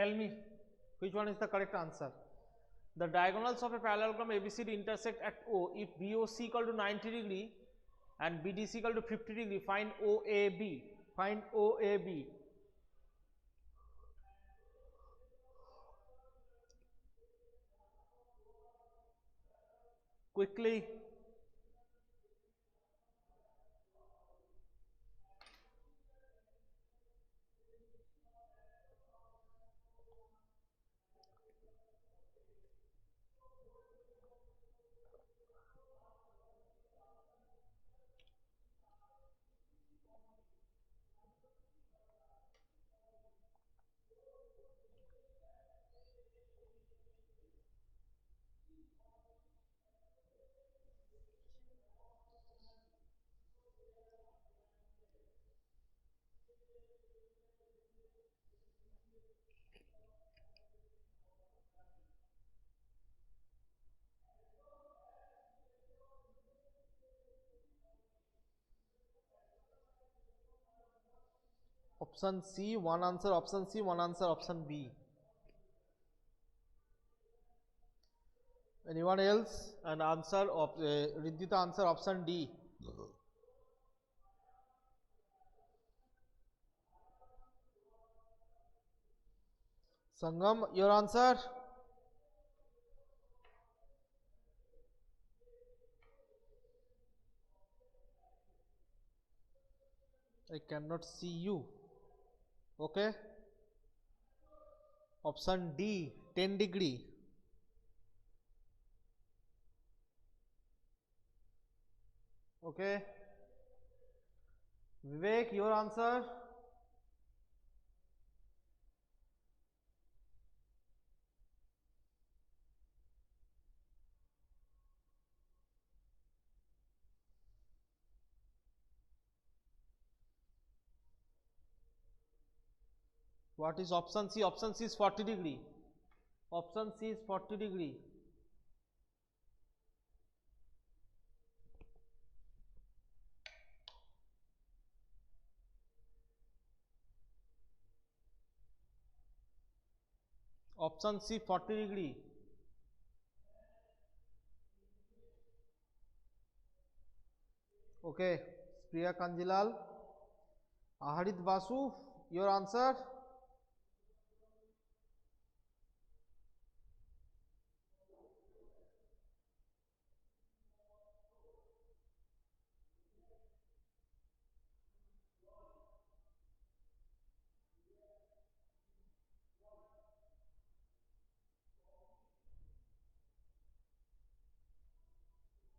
Tell me which one is the correct answer. The diagonals of a parallelogram ABCD intersect at O if BOC equal to 90 degree and BDC equal to 50 degree. Find OAB. Find OAB. Quickly. Option C, one answer. Option C, one answer. Option B. Anyone else? An answer of Riddhita answer option D. Sangam, your answer? I cannot see you. Okay. Option D, 10 degree. Okay. Vivek, your answer? What is option C? Option C is 40 degree. Option C is 40 degree. Option C 40 degree. Okay. Priya Kanjilal. Aharit Vasu, your answer?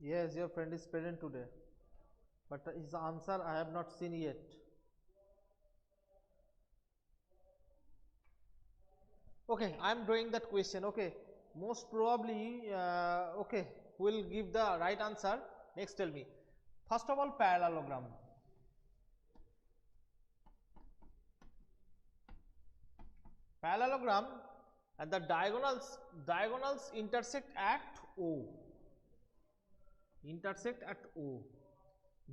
Yes, your friend is present today. But his answer I have not seen yet. Okay, I am drawing that question. Okay, most probably, okay, who will give the right answer? Next, tell me. First of all, parallelogram. Parallelogram and the diagonals intersect at O. Intersect at O.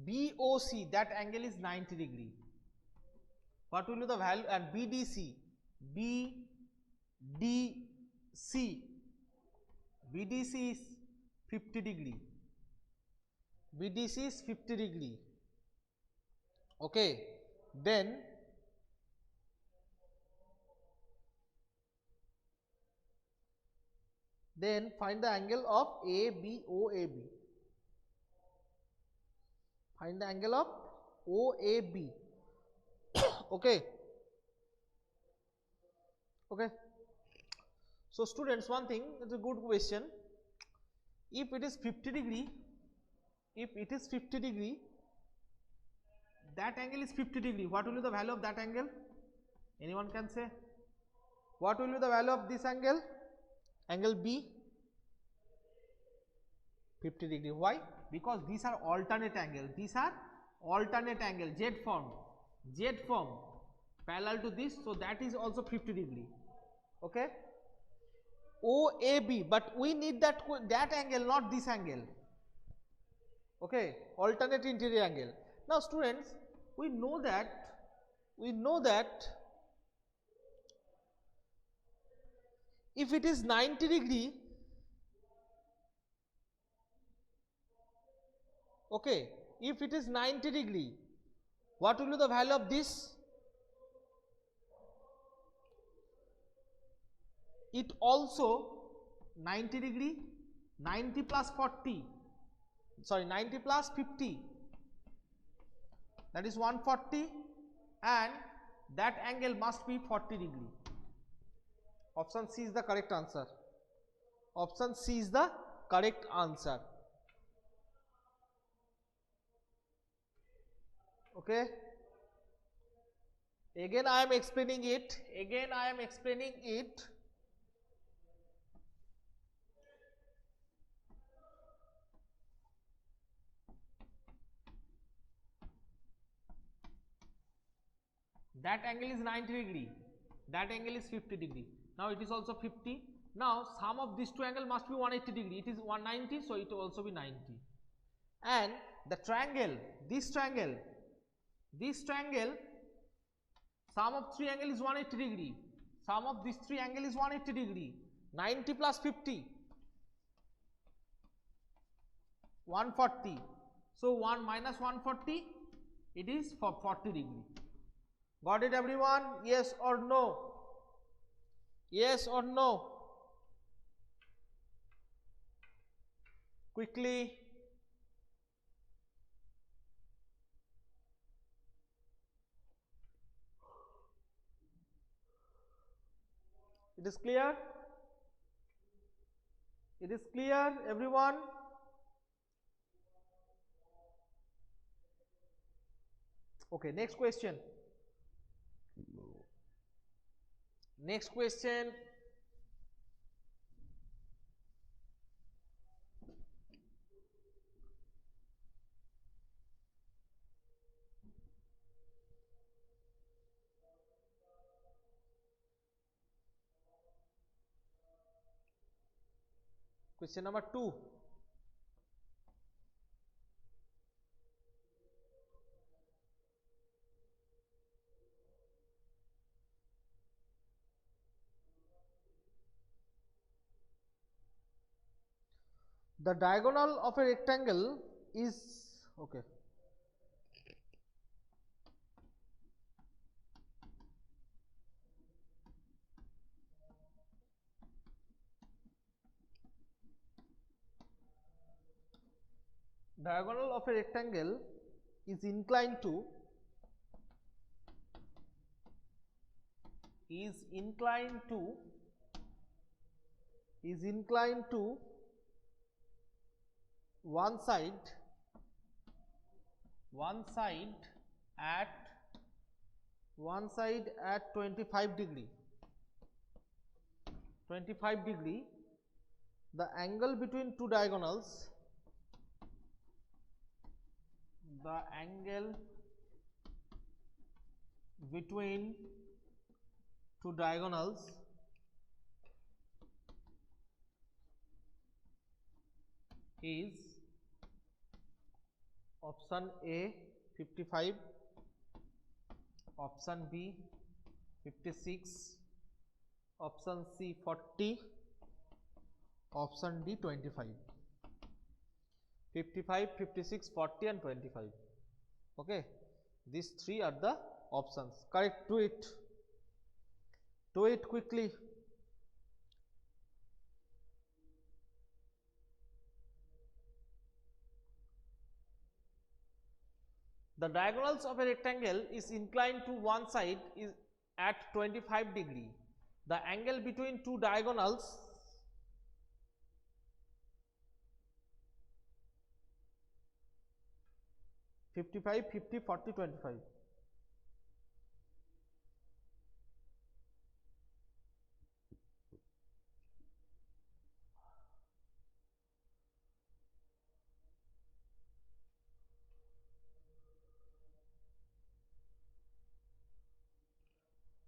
BOC, that angle is 90 degree. What will be the value? And BDC, BDC is 50 degree. BDC is 50 degree. Okay, then find the angle of ABOAB. Find the angle of OAB. Okay. Okay. So students, one thing, it's a good question. If it is 50 degree, that angle is 50 degree. What will be the value of that angle? Anyone can say? What will be the value of this angle? Angle B? 50 degree. Why? Because these are alternate angle. These are alternate angle, Z form, parallel to this. So that is also 50 degree. Okay. OAB, but we need that angle, not this angle. Okay, alternate interior angle. Now students, we know that If it is 90 degree, okay, if it is 90 degree, what will be the value of this? It also 90 degree, 90 plus 40, sorry, 90 plus 50, that is 140, and that angle must be 40 degree. Option C is the correct answer. Option C is the correct answer. Okay. Again I am explaining it. Again I am explaining it. That angle is 90 degree. That angle is 50 degree. Now it is also 50. Now sum of these two angles must be 180 degree. It is 190, so it will also be 90. And the triangle, this triangle, sum of three angle is 180 degree. Sum of these three angle is 180 degree. 90 plus 50, 140. So 1 minus 140, it is for 40 degree. Got it everyone? Yes or no? Yes or no? Quickly. It is clear? It is clear everyone? Okay, next question. Next question. Question number 2. The diagonal of a rectangle is, okay, diagonal of a rectangle is inclined to one side at 25 degree. The angle between two diagonals, is option A 55, option B 56, option C 40, option D 25. 55, 56, 40 and 25. Okay, these three are the options. Correct. Do it. Do it quickly. The diagonals of a rectangle is inclined to one side is at 25 degree. The angle between two diagonals (55, 50, 40, 25).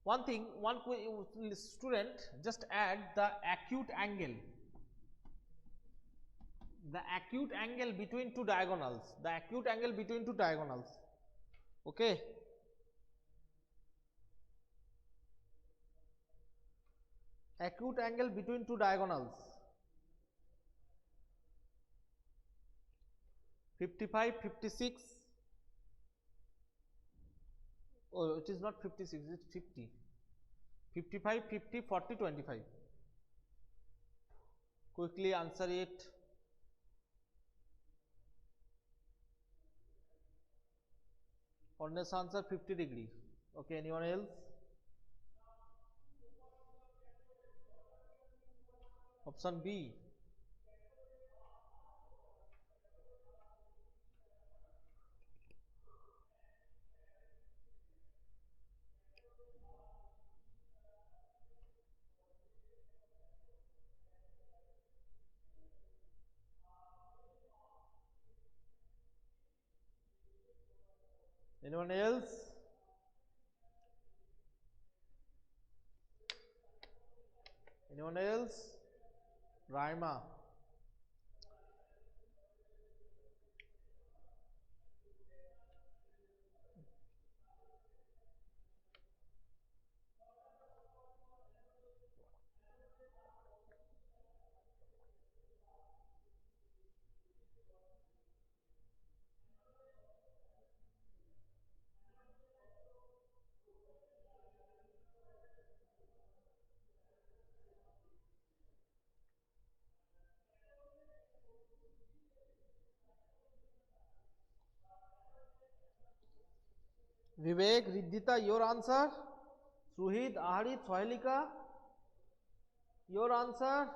One thing, one student just add the acute angle. The acute angle between two diagonals. The acute angle between two diagonals. Okay. acute angle between two diagonals. 55, 56. Oh, it is not 56, it is 50. 55, 50, 40, 25. Quickly answer it. Honest answer 50 degree. Okay, anyone else? Option B. Anyone else? Anyone else? Raima. Vivek, Riddhita, your answer? Suhid, Aharit, Sohelika, your answer?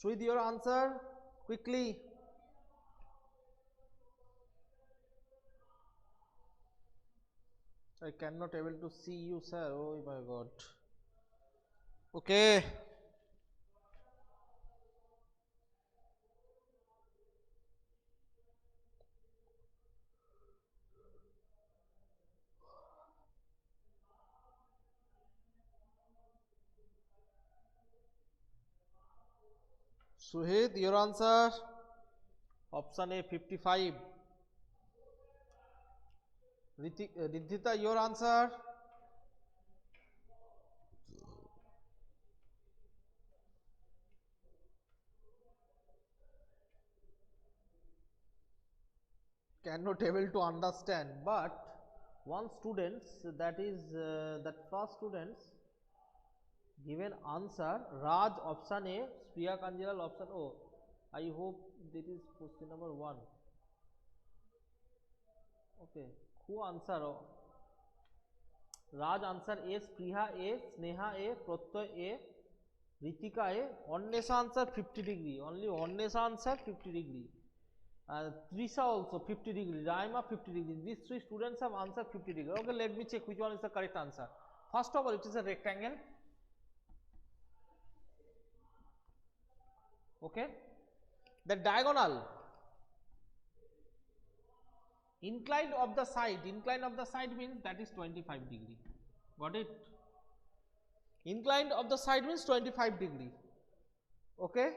Suhid, your answer? Quickly. I cannot able to see you, sir. Oh my God. Okay. Suhid, your answer? Option A 55. Riddhita, your answer? Cannot able to understand, but one students, that is that first students given answer Raj option A, Priya Kanjiral option O. I hope this is question number 1. Okay, who answer? Raj answer A, Spriha A, Sneha A, Pratyoy A, Ritika A. Onnesha answer 50 degree. Only Onnesha answer 50 degree. Trisha also 50 degree. Raima 50 degree. These 3 students have answered 50 degree. Okay, let me check which one is the correct answer. First of all, it is a rectangle. Okay, the diagonal incline of the side means that is 25 degree. Got it? Incline of the side means 25 degree. Okay,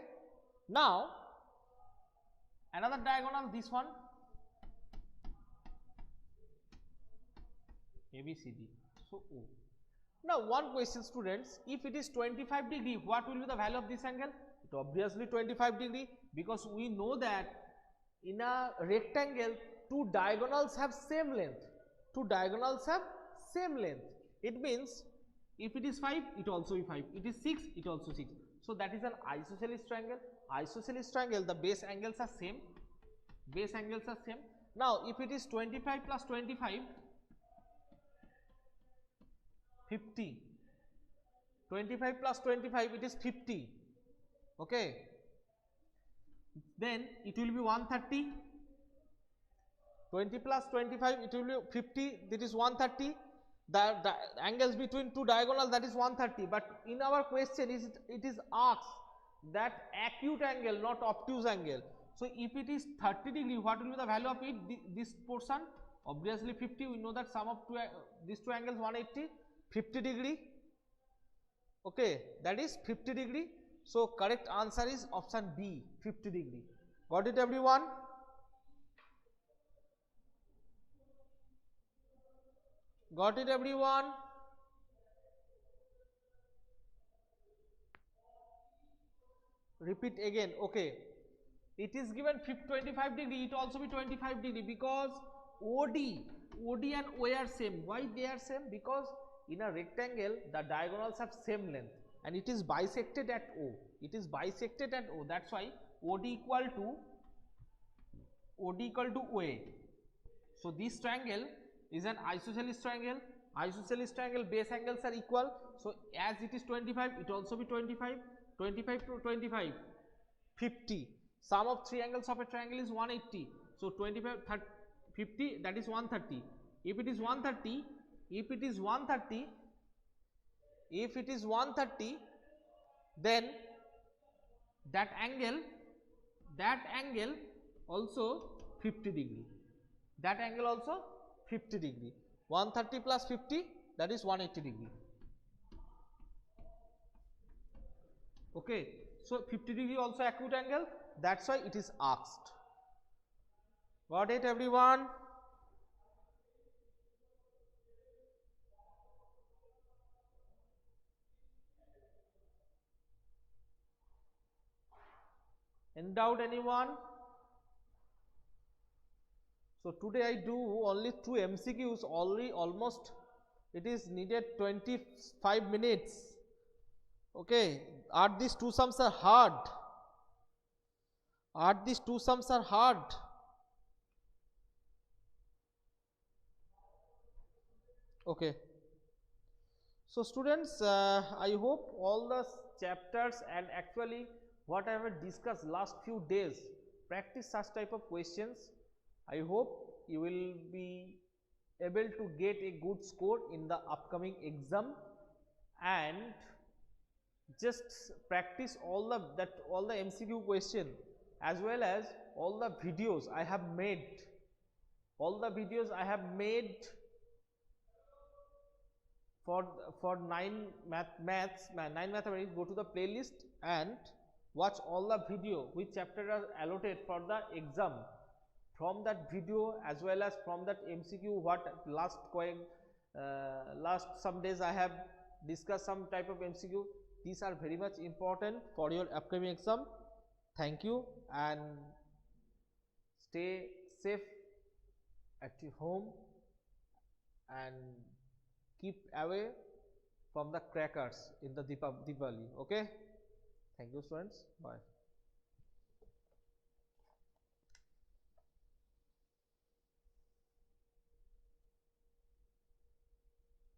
now another diagonal, this one ABCD. So O. Now one question, students, if it is 25 degree, what will be the value of this angle? It obviously 25 degree, because we know that in a rectangle 2 diagonals have same length. 2 diagonals have same length. It means if it is 5, it also be 5. It is 6, it also 6. So that is an isosceles triangle. Isosceles triangle, the base angles are same. Base angles are same. Now if it is 25 plus 25, 50. 25 plus 25, it is 50. Okay. Then it will be 130. 20 plus 25, it will be 50. That is 130. The angles between 2 diagonals, that is 130. But in our question, it is asked that acute angle, not obtuse angle. So if it is 30 degree, what will be the value of it? This portion, obviously 50. We know that sum of these 2 angles 180. 50 degree. Okay, that is 50 degree. So correct answer is option B, 50 degree. Got it, everyone? Got it, everyone? Repeat again. Okay, it is given 25 degree, it also be 25 degree, because OD and OA are same. Why they are same? Because in a rectangle the diagonals have same length and it is bisected at O. It is bisected at O. That's why OD equal to OA. So this triangle is an isosceles triangle. Isosceles triangle base angles are equal. So as it is 25, it also be 25. 25 to 25, 50. Sum of three angles of a triangle is 180. So 25, 30, 50, that is 130. If it is 130, if it is 130, if it is 130, then that angle also 50 degree. That angle also 50 degree. 130 plus 50, that is 180 degree. Okay, so 50 degree also acute angle, that's why it is asked. Got it, everyone? Any doubt, anyone? So today I do only 2 MCQs, almost it is needed 25 minutes. Okay, are these two sums are hard? Are these two sums are hard? Okay. So students, I hope all the chapters and actually what I have discussed last few days, practice such type of questions. I hope you will be able to get a good score in the upcoming exam, and just practice all the MCQ question as well as all the videos I have made. All the videos I have made for 9 mathematics, go to the playlist and watch all the video which chapter are allotted for the exam. From that video as well as from that MCQ, what last some days I have discussed some type of MCQ. These are very much important for your upcoming exam. Thank you and stay safe at your home and keep away from the crackers in the Diwali. Okay, thank you students, bye.